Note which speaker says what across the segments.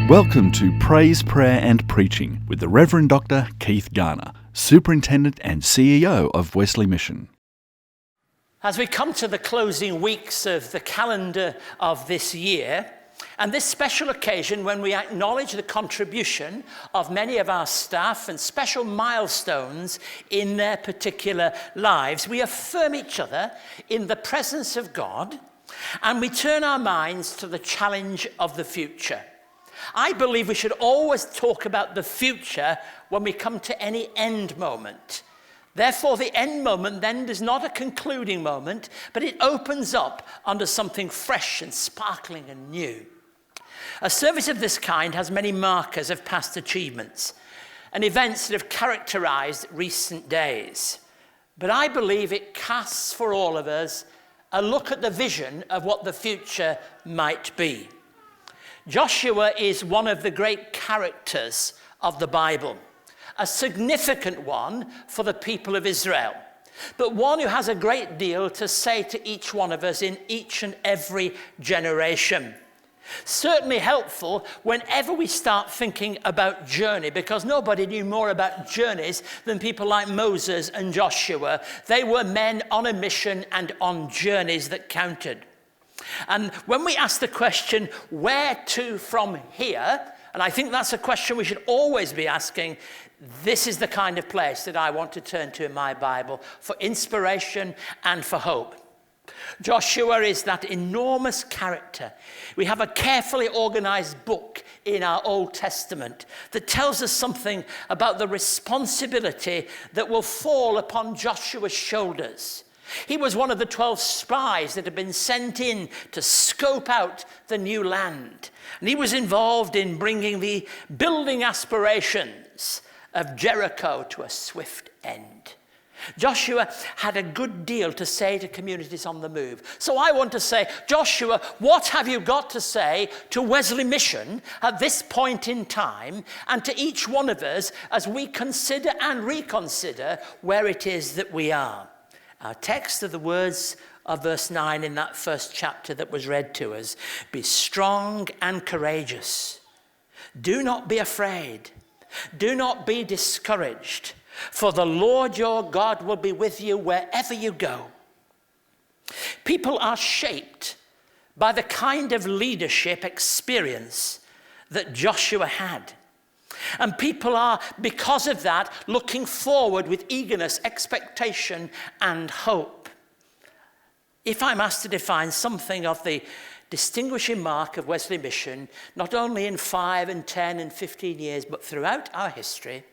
Speaker 1: Welcome to Praise, Prayer and Preaching with the Reverend Dr. Keith Garner, Superintendent and CEO of Wesley Mission.
Speaker 2: As we come to the closing weeks of the calendar of this year, and this special occasion when we acknowledge the contribution of many of our staff and special milestones in their particular lives, we affirm each other in the presence of God, and we turn our minds to the challenge of the future. I believe we should always talk about the future when we come to any end moment. Therefore, the end moment then is not a concluding moment, but it opens up onto something fresh and sparkling and new. A service of this kind has many markers of past achievements and events that have characterized recent days. But I believe it casts for all of us a look at the vision of what the future might be. Joshua is one of the great characters of the Bible, a significant one for the people of Israel, but one who has a great deal to say to each one of us in each and every generation. Certainly helpful whenever we start thinking about journey, because nobody knew more about journeys than people like Moses and Joshua. They were men on a mission and on journeys that counted. And when we ask the question, where to from here? And I think that's a question we should always be asking. This is the kind of place that I want to turn to in my Bible for inspiration and for hope. Joshua is that enormous character. We have a carefully organized book in our Old Testament that tells us something about the responsibility that will fall upon Joshua's shoulders. He was one of the 12 spies that had been sent in to scope out the new land. And he was involved in bringing the building aspirations of Jericho to a swift end. Joshua had a good deal to say to communities on the move. So I want to say, Joshua, what have you got to say to Wesley Mission at this point in time, and to each one of us as we consider and reconsider where it is that we are? Our text are the words of verse 9 in that first chapter that was read to us. Be strong and courageous. Do not be afraid. Do not be discouraged, for the Lord your God will be with you wherever you go. People are shaped by the kind of leadership experience that Joshua had. And people are, because of that, looking forward with eagerness, expectation, and hope. If I'm asked to define something of the distinguishing mark of Wesley Mission, not only in 5 and 10 and 15 years, but throughout our history,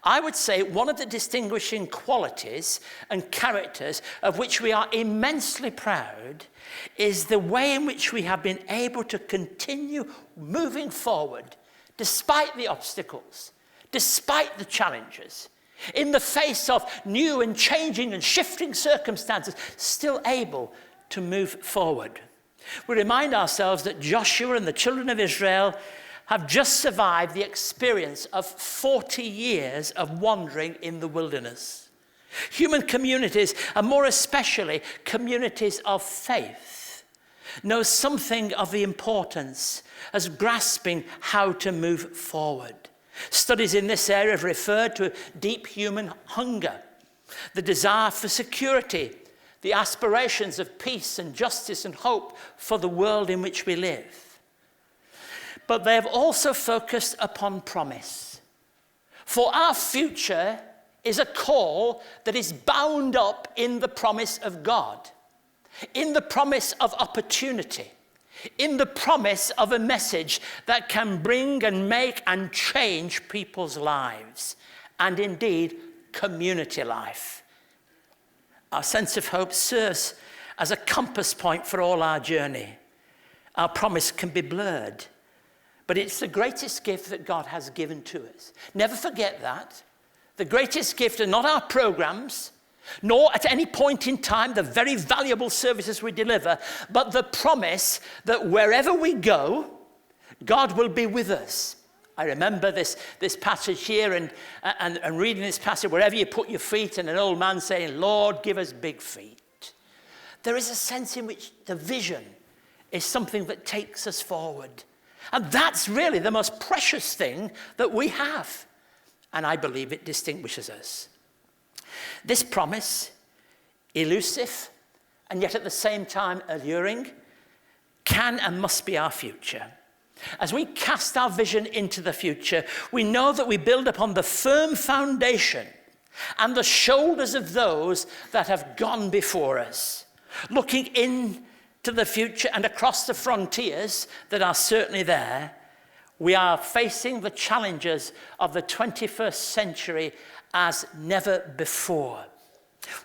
Speaker 2: I would say one of the distinguishing qualities and characters of which we are immensely proud is the way in which we have been able to continue moving forward despite the obstacles, despite the challenges, in the face of new and changing and shifting circumstances, still able to move forward. We remind ourselves that Joshua and the children of Israel have just survived the experience of 40 years of wandering in the wilderness. Human communities, and more especially communities of faith, know something of the importance as grasping how to move forward. Studies in this area have referred to deep human hunger, the desire for security, the aspirations of peace and justice and hope for the world in which we live. But they have also focused upon promise. For our future is a call that is bound up in the promise of God, in the promise of opportunity, in the promise of a message that can bring and make and change people's lives, and indeed community life. Our sense of hope serves as a compass point for all our journey. Our promise can be blurred, but it's the greatest gift that God has given to us. Never forget that. The greatest gift are not our programs, nor at any point in time the very valuable services we deliver, but the promise that wherever we go, God will be with us. I remember this passage here and reading this passage, wherever you put your feet, and an old man saying, Lord, give us big feet. There is a sense in which the vision is something that takes us forward. And that's really the most precious thing that we have. And I believe it distinguishes us. This promise, elusive and yet at the same time alluring, can and must be our future. As we cast our vision into the future, we know that we build upon the firm foundation and the shoulders of those that have gone before us, looking into the future and across the frontiers that are certainly there. We are facing the challenges of the 21st century as never before.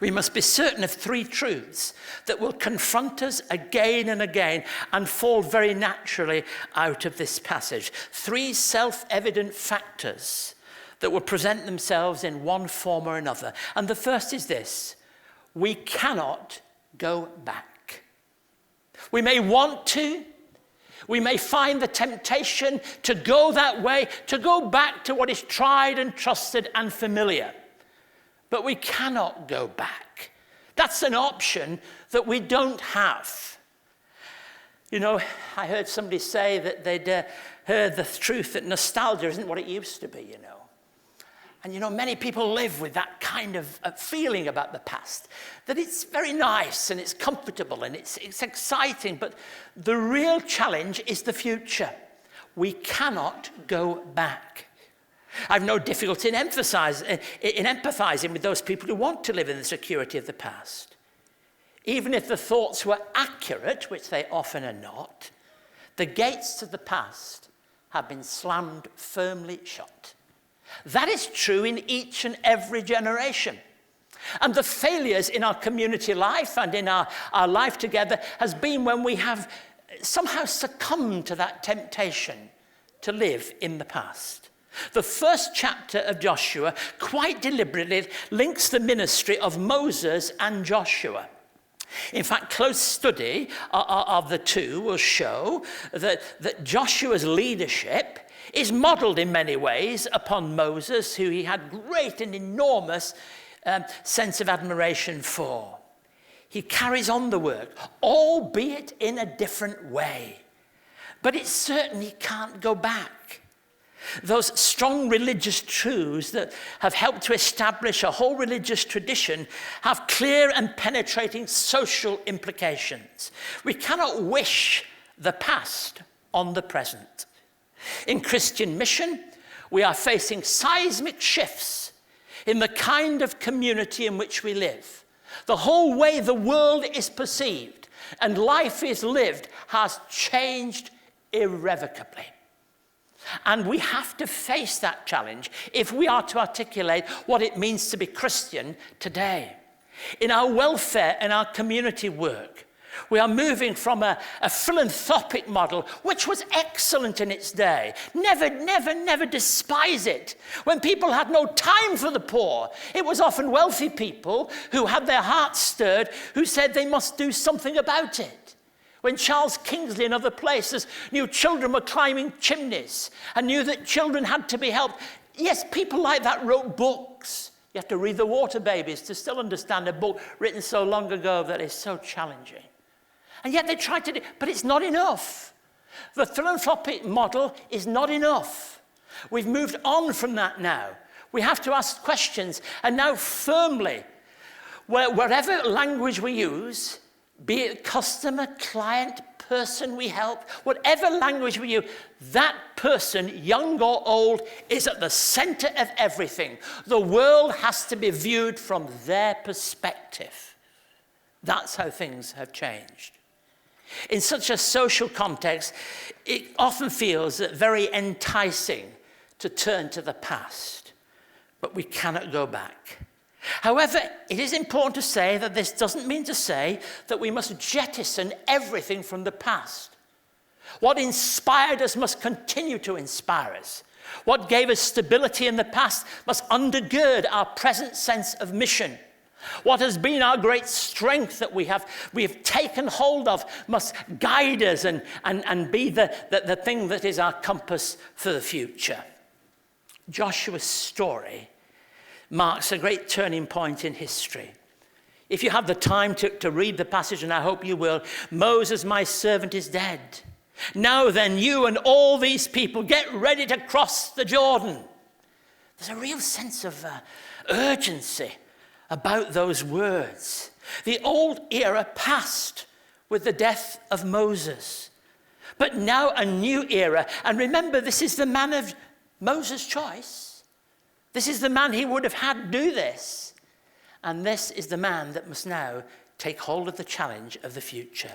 Speaker 2: We must be certain of three truths that will confront us again and again and fall very naturally out of this passage. Three self-evident factors that will present themselves in one form or another. And the first is this: we cannot go back. We may want to. We may find the temptation to go that way, to go back to what is tried and trusted and familiar. But we cannot go back. That's an option that we don't have. You know, I heard somebody say that they'd heard the truth that nostalgia isn't what it used to be, you know. And, you know, many people live with that kind of feeling about the past, that it's very nice and it's comfortable and it's exciting, but the real challenge is the future. We cannot go back. I've no difficulty in empathizing with those people who want to live in the security of the past. Even if the thoughts were accurate, which they often are not, the gates to the past have been slammed firmly shut. That is true in each and every generation. And the failures in our community life and in our life together has been when we have somehow succumbed to that temptation to live in the past. The first chapter of Joshua quite deliberately links the ministry of Moses and Joshua. In fact, close study of the two will show that Joshua's leadership is modeled in many ways upon Moses, who he had great and enormous sense of admiration for. He carries on the work, albeit in a different way. But it certainly can't go back. Those strong religious truths that have helped to establish a whole religious tradition have clear and penetrating social implications. We cannot wish the past on the present. In Christian mission, we are facing seismic shifts in the kind of community in which we live. The whole way the world is perceived and life is lived has changed irrevocably. And we have to face that challenge if we are to articulate what it means to be Christian today. In our welfare and our community work, we are moving from a philanthropic model, which was excellent in its day. Never despise it. When people had no time for the poor, it was often wealthy people who had their hearts stirred, who said they must do something about it. When Charles Kingsley and other places knew children were climbing chimneys and knew that children had to be helped. Yes, people like that wrote books. You have to read The Water Babies to still understand a book written so long ago that is so challenging. And yet they tried to do, but it's not enough. The philanthropic model is not enough. We've moved on from that now. We have to ask questions, and now firmly, whatever language we use, be it customer, client, person we help, whatever language we use, that person, young or old, is at the center of everything. The world has to be viewed from their perspective. That's how things have changed. In such a social context, it often feels very enticing to turn to the past, but we cannot go back. However, it is important to say that this doesn't mean to say that we must jettison everything from the past. What inspired us must continue to inspire us. What gave us stability in the past must undergird our present sense of mission. What has been our great strength that we have taken hold of must guide us and be the thing that is our compass for the future. Joshua's story marks a great turning point in history. If you have the time to read the passage, and I hope you will, Moses, my servant, is dead. Now then, you and all these people, get ready to cross the Jordan. There's a real sense of urgency about those words. The old era passed with the death of Moses, but now a new era. And remember, this is the man of Moses' choice. This is the man he would have had do this. And this is the man that must now take hold of the challenge of the future.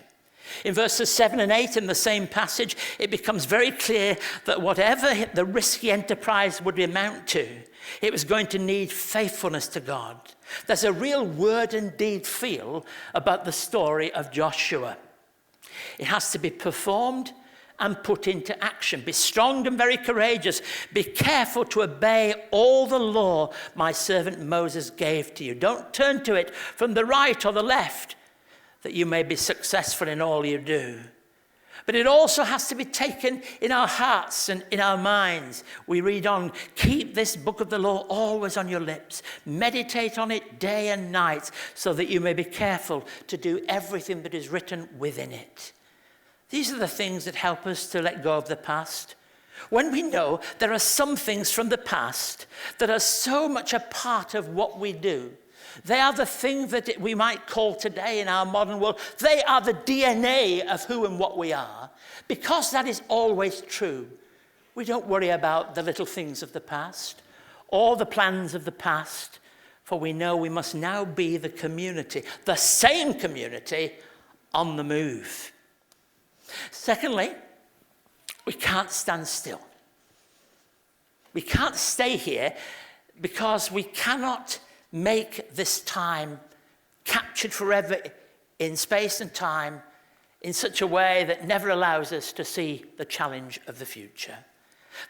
Speaker 2: In verses 7 and 8 in the same passage, it becomes very clear that whatever the risky enterprise would amount to, it was going to need faithfulness to God. There's a real word and deed feel about the story of Joshua. It has to be performed and put into action. Be strong and very courageous. Be careful to obey all the law my servant Moses gave to you. Don't turn to it from the right or the left, that you may be successful in all you do. But it also has to be taken in our hearts and in our minds. We read on, keep this book of the law always on your lips. Meditate on it day and night, so that you may be careful to do everything that is written within it. These are the things that help us to let go of the past. When we know there are some things from the past that are so much a part of what we do, they are the things that we might call today in our modern world, they are the DNA of who and what we are. Because that is always true, we don't worry about the little things of the past or the plans of the past, for we know we must now be the community, the same community, on the move. Secondly, we can't stand still. We can't stay here because we cannot make this time captured forever in space and time in such a way that never allows us to see the challenge of the future.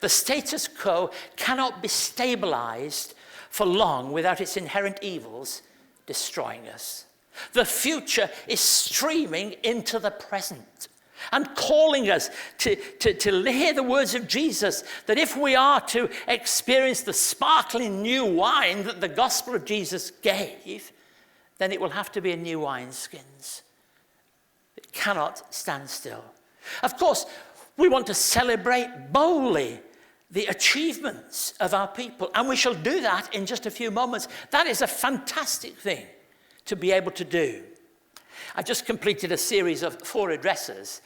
Speaker 2: The status quo cannot be stabilized for long without its inherent evils destroying us. The future is streaming into the present and calling us to hear the words of Jesus, that if we are to experience the sparkling new wine that the gospel of Jesus gave, then it will have to be in new wineskins. It cannot stand still. Of course, we want to celebrate boldly the achievements of our people, and we shall do that in just a few moments. That is a fantastic thing to be able to do. I just completed a series of 4 addresses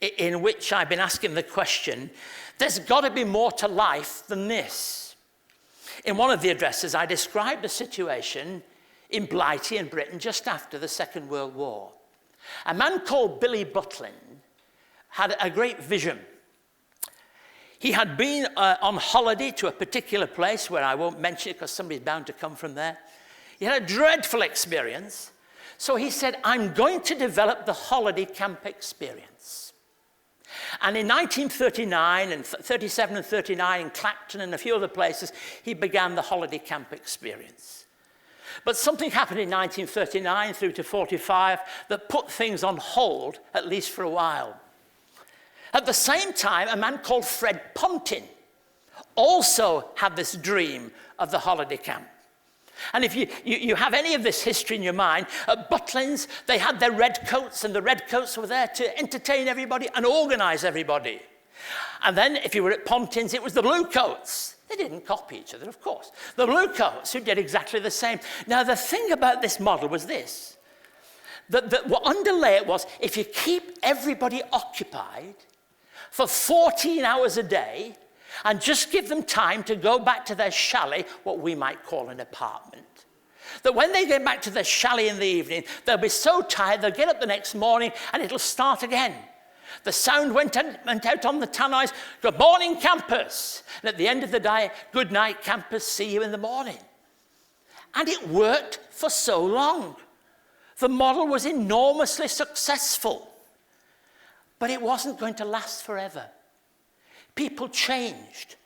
Speaker 2: in which I've been asking the question, there's got to be more to life than this. In one of the addresses, I described a situation in Blighty in Britain just after the Second World War. A man called Billy Butlin had a great vision. He had been on holiday to a particular place where I won't mention it because somebody's bound to come from there. He had a dreadful experience. So he said, I'm going to develop the holiday camp experience. And in 1939 and 37 and 39 in Clacton and a few other places, he began the holiday camp experience. But something happened in 1939 through to 45 that put things on hold, at least for a while. At the same time, a man called Fred Pontin also had this dream of the holiday camp. And if you have any of this history in your mind, at Butlins, they had their red coats, and the red coats were there to entertain everybody and organize everybody. And then if you were at Pontins, it was the blue coats. They didn't copy each other, of course. The blue coats who did exactly the same. Now, the thing about this model was this, that what underlay it was, if you keep everybody occupied for 14 hours a day, and just give them time to go back to their chalet, what we might call an apartment, that when they get back to their chalet in the evening, they'll be so tired, they'll get up the next morning and it'll start again. The sound went out on the tannoys, good morning, campers. And at the end of the day, good night, campers, see you in the morning. And it worked for so long. The model was enormously successful, but it wasn't going to last forever. People changed,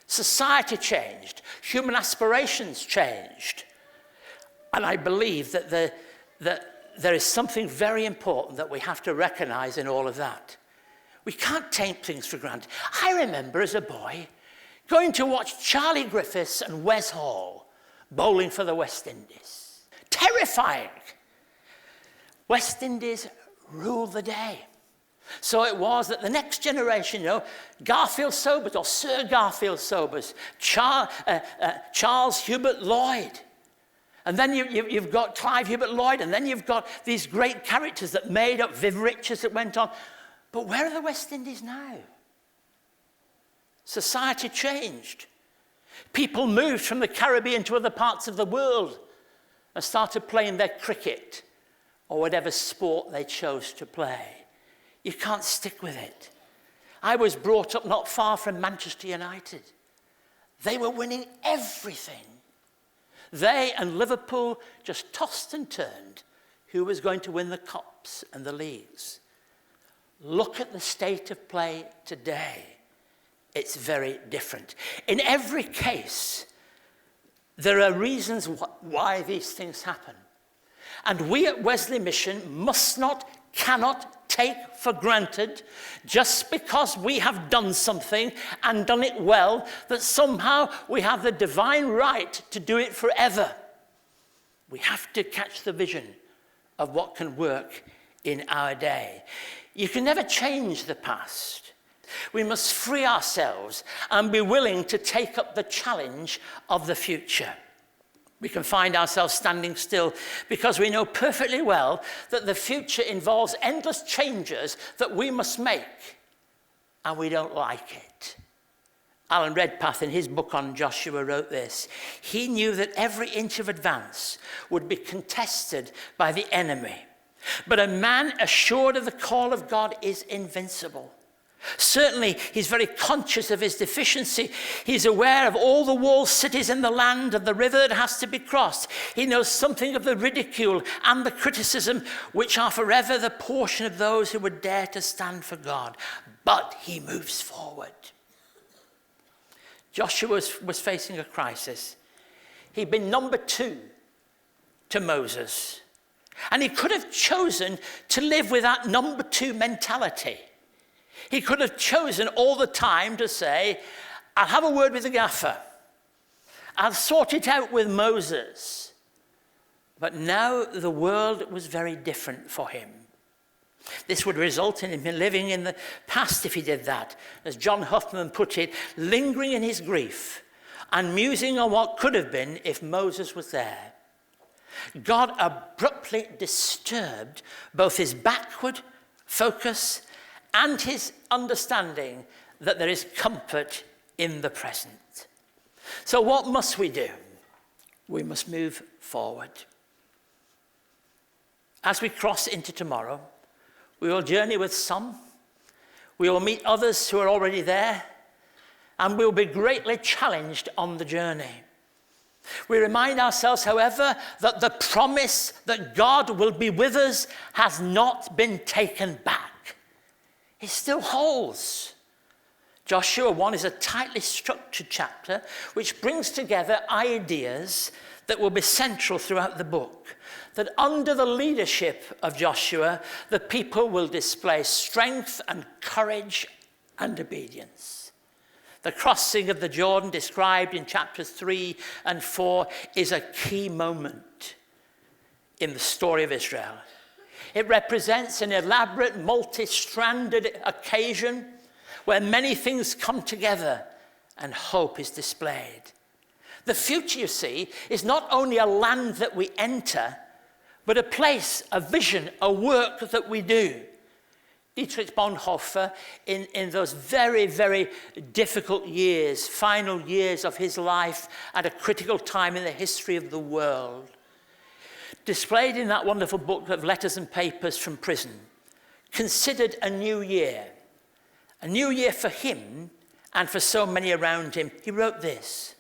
Speaker 2: society changed, human aspirations changed. And I believe that there is something very important that we have to recognize in all of that. We can't take things for granted. I remember as a boy going to watch Charlie Griffiths and Wes Hall bowling for the West Indies. Terrifying. West Indies ruled the day. So it was that the next generation, Garfield Sobers or Sir Garfield Sobers, Charles Hubert Lloyd. And then you've got Clive Hubert Lloyd, and then you've got these great characters that made up Viv Richards that went on. But where are the West Indies now? Society changed. People moved from the Caribbean to other parts of the world and started playing their cricket or whatever sport they chose to play. You can't stick with it. I was brought up not far from Manchester United. They were winning everything. They and Liverpool just tossed and turned who was going to win the cups and the leagues. Look at the state of play today. It's very different. In every case, there are reasons why these things happen. And we at Wesley Mission must not, cannot take for granted, just because we have done something and done it well, that somehow we have the divine right to do it forever. We have to catch the vision of what can work in our day. You can never change the past. We must free ourselves and be willing to take up the challenge of the future. We can find ourselves standing still because we know perfectly well that the future involves endless changes that we must make, and we don't like it. Alan Redpath, in his book on Joshua, wrote this: he knew that every inch of advance would be contested by the enemy, but a man assured of the call of God is invincible. Certainly, he's very conscious of his deficiency. He's aware of all the walled cities in the land and the river that has to be crossed. He knows something of the ridicule and the criticism which are forever the portion of those who would dare to stand for God. But he moves forward. Joshua was facing a crisis. He'd been number 2 to Moses. And he could have chosen to live with that number 2 mentality. He could have chosen all the time to say, I'll have a word with the gaffer. I'll sort it out with Moses. But now the world was very different for him. This would result in him living in the past if he did that. As John Huffman put it, lingering in his grief and musing on what could have been if Moses was there. God abruptly disturbed both his backward focus and his understanding that there is comfort in the present. So what must we do? We must move forward. As we cross into tomorrow, we will journey with some. We will meet others who are already there, and we will be greatly challenged on the journey. We remind ourselves, however, that the promise that God will be with us has not been taken back. It still holds. Joshua 1 is a tightly structured chapter which brings together ideas that will be central throughout the book. That under the leadership of Joshua, the people will display strength and courage and obedience. The crossing of the Jordan, described in chapters 3 and 4, is a key moment in the story of Israel. It represents an elaborate, multi-stranded occasion where many things come together and hope is displayed. The future, you see, is not only a land that we enter, but a place, a vision, a work that we do. Dietrich Bonhoeffer, in those very, very difficult years, final years of his life at a critical time in the history of the world, displayed in that wonderful book of Letters and Papers from Prison, considered a new year for him and for so many around him. He wrote this: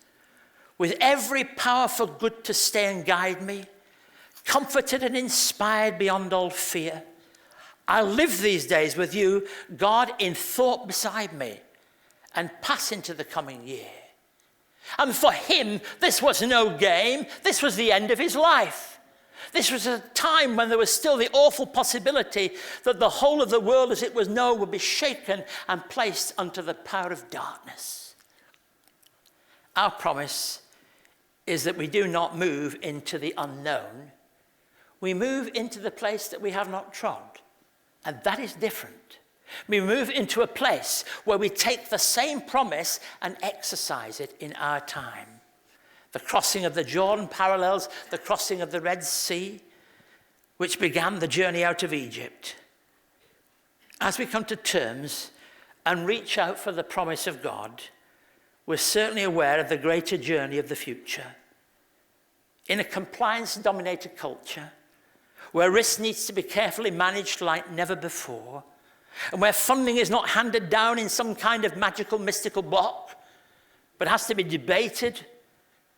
Speaker 2: with every power for good to stay and guide me, comforted and inspired beyond all fear, I live these days with you, God, in thought beside me, and pass into the coming year. And for him, this was no game. This was the end of his life. This was a time when there was still the awful possibility that the whole of the world as it was known would be shaken and placed under the power of darkness. Our promise is that we do not move into the unknown. We move into the place that we have not trod. And that is different. We move into a place where we take the same promise and exercise it in our time. The crossing of the Jordan parallels the crossing of the Red Sea, which began the journey out of Egypt. As we come to terms and reach out for the promise of God, we're certainly aware of the greater journey of the future. In a compliance-dominated culture, where risk needs to be carefully managed like never before, and where funding is not handed down in some kind of magical, mystical block, but has to be debated,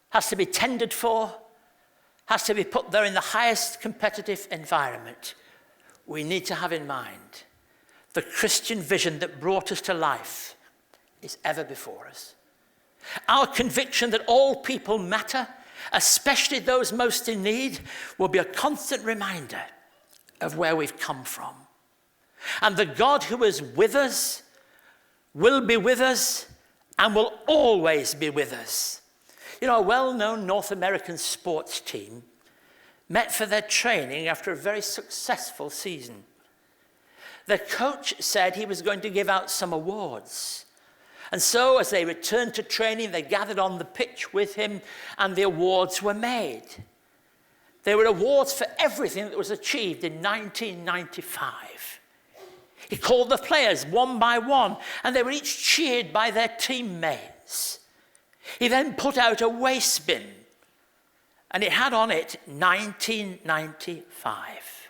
Speaker 2: has to be tendered for, has to be put there in the highest competitive environment, we need to have in mind the Christian vision that brought us to life is ever before us. Our conviction that all people matter, especially those most in need, will be a constant reminder of where we've come from. And the God who is with us will be with us and will always be with us. You know, a well-known North American sports team met for their training after a very successful season. Their coach said he was going to give out some awards. And so as they returned to training, they gathered on the pitch with him and the awards were made. They were awards for everything that was achieved in 1995. He called the players one by one, and they were each cheered by their teammates. He then put out a waste bin, and it had on it 1995.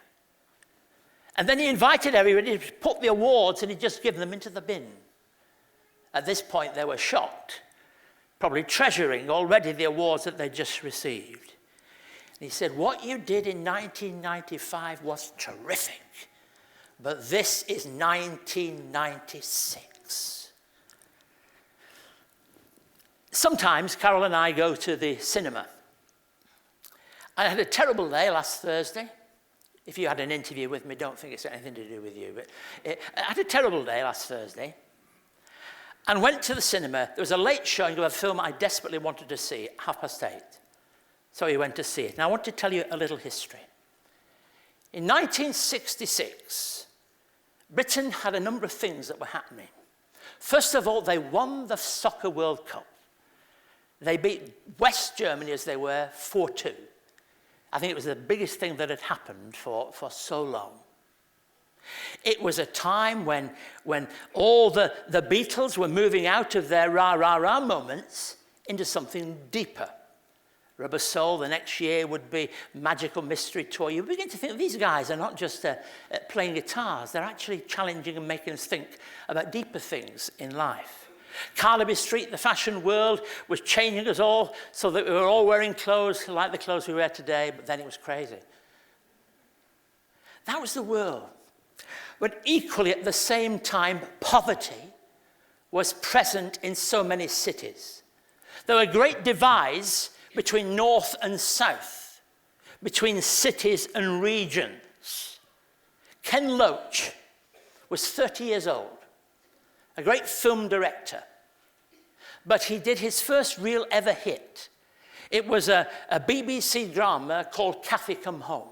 Speaker 2: And then he invited everybody to put the awards, and he'd just given them into the bin. At this point, they were shocked, probably treasuring already the awards that they'd just received. And he said, what you did in 1995 was terrific. But this is 1996. Sometimes Carol and I go to the cinema. I had a terrible day last Thursday. If you had an interview with me, don't think it's got anything to do with you. But I had a terrible day last Thursday and went to the cinema. There was a late showing of a film I desperately wanted to see, 8:30. So we went to see it. Now I want to tell you a little history. In 1966, Britain had a number of things that were happening. First of all, they won the Soccer World Cup. They beat West Germany, as they were, 4-2. I think it was the biggest thing that had happened for so long. It was a time when all the Beatles were moving out of their rah-rah-rah moments into something deeper. Rubber Soul, the next year, would be Magical Mystery Tour. You begin to think these guys are not just playing guitars. They're actually challenging and making us think about deeper things in life. Carnaby Street, the fashion world, was changing us all so that we were all wearing clothes like the clothes we wear today, but then it was crazy. That was the world. But equally at the same time, poverty was present in so many cities. There were great divides between north and south, between cities and regions. Ken Loach was 30 years old, a great film director, but he did his first real ever hit. It was a BBC drama called Cathy Come Home.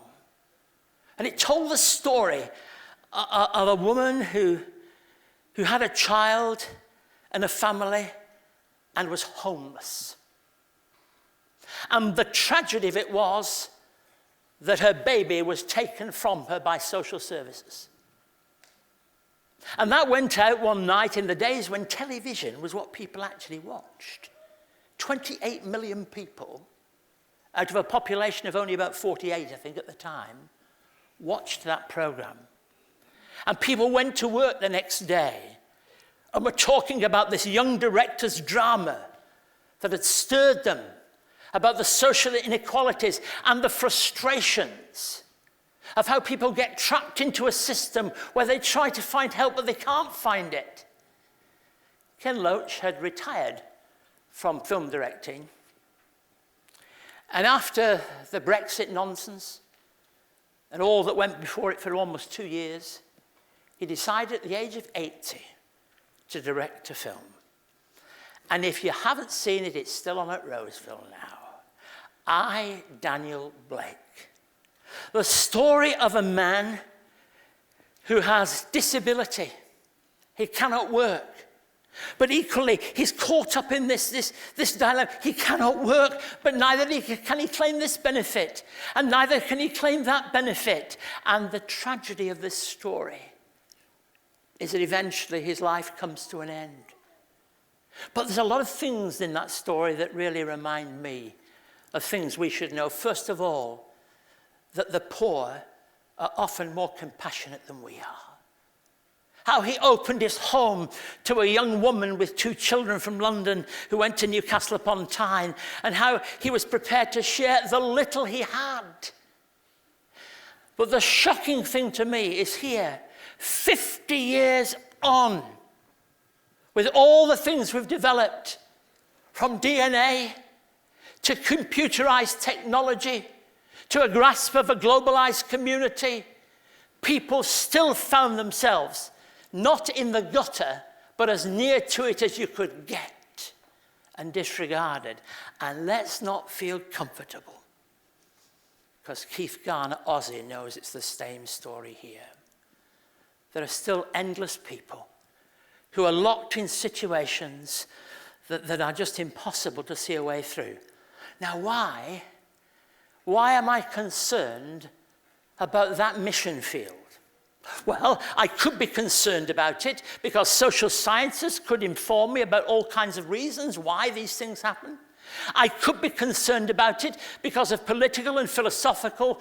Speaker 2: And it told the story of a woman who had a child and a family and was homeless. And the tragedy of it was that her baby was taken from her by social services. And that went out one night in the days when television was what people actually watched. 28 million people, out of a population of only about 48, I think, at the time, watched that program. And people went to work the next day and were talking about this young director's drama that had stirred them, about the social inequalities and the frustrations of how people get trapped into a system where they try to find help but they can't find it. Ken Loach had retired from film directing, and after the Brexit nonsense and all that went before it for almost 2 years, he decided at the age of 80 to direct a film. And if you haven't seen it, it's still on at Roseville now. I, Daniel Blake. The story of a man who has disability, He cannot work. But equally, he's caught up in this dilemma. He cannot work, but neither can he claim this benefit, and neither can he claim that benefit. And the tragedy of this story is that eventually his life comes to an end. But there's a lot of things in that story that really remind me of things we should know. First of all, that the poor are often more compassionate than we are. How he opened his home to a young woman with 2 children from London who went to Newcastle upon Tyne, and how he was prepared to share the little he had. But the shocking thing to me is here, 50 years on, with all the things we've developed, from DNA to computerized technology to a grasp of a globalized community, people still found themselves not in the gutter, but as near to it as you could get, and disregarded. And let's not feel comfortable, because Keith Garner, Aussie, knows it's the same story here. There are still endless people who are locked in situations that are just impossible to see a way through. Now, why am I concerned about that mission field? Well, I could be concerned about it because social sciences could inform me about all kinds of reasons why these things happen. I could be concerned about it because of political and philosophical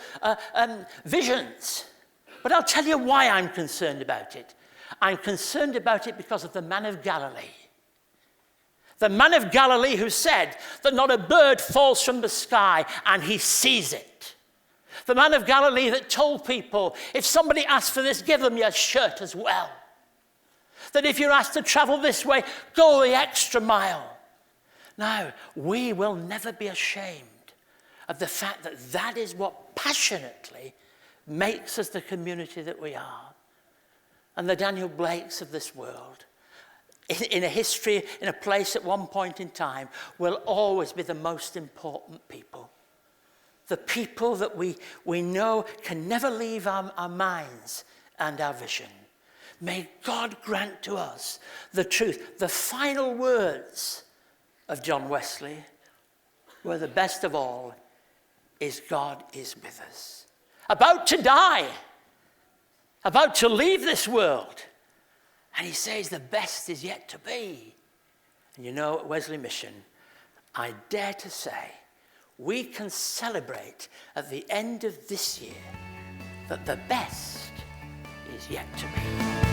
Speaker 2: visions. But I'll tell you why I'm concerned about it. I'm concerned about it because of the man of Galilee. The man of Galilee who said that not a bird falls from the sky and he sees it. The man of Galilee that told people, if somebody asks for this, give them your shirt as well. That if you're asked to travel this way, go the extra mile. Now, we will never be ashamed of the fact that that is what passionately makes us the community that we are. And the Daniel Blakes of this world, in a history, in a place at one point in time, will always be the most important people. The people that we know can never leave our minds and our vision. May God grant to us the truth. The final words of John Wesley were the best of all, is God is with us. About to die, about to leave this world. And he says the best is yet to be. And you know, at Wesley Mission, I dare to say, we can celebrate at the end of this year that the best is yet to be.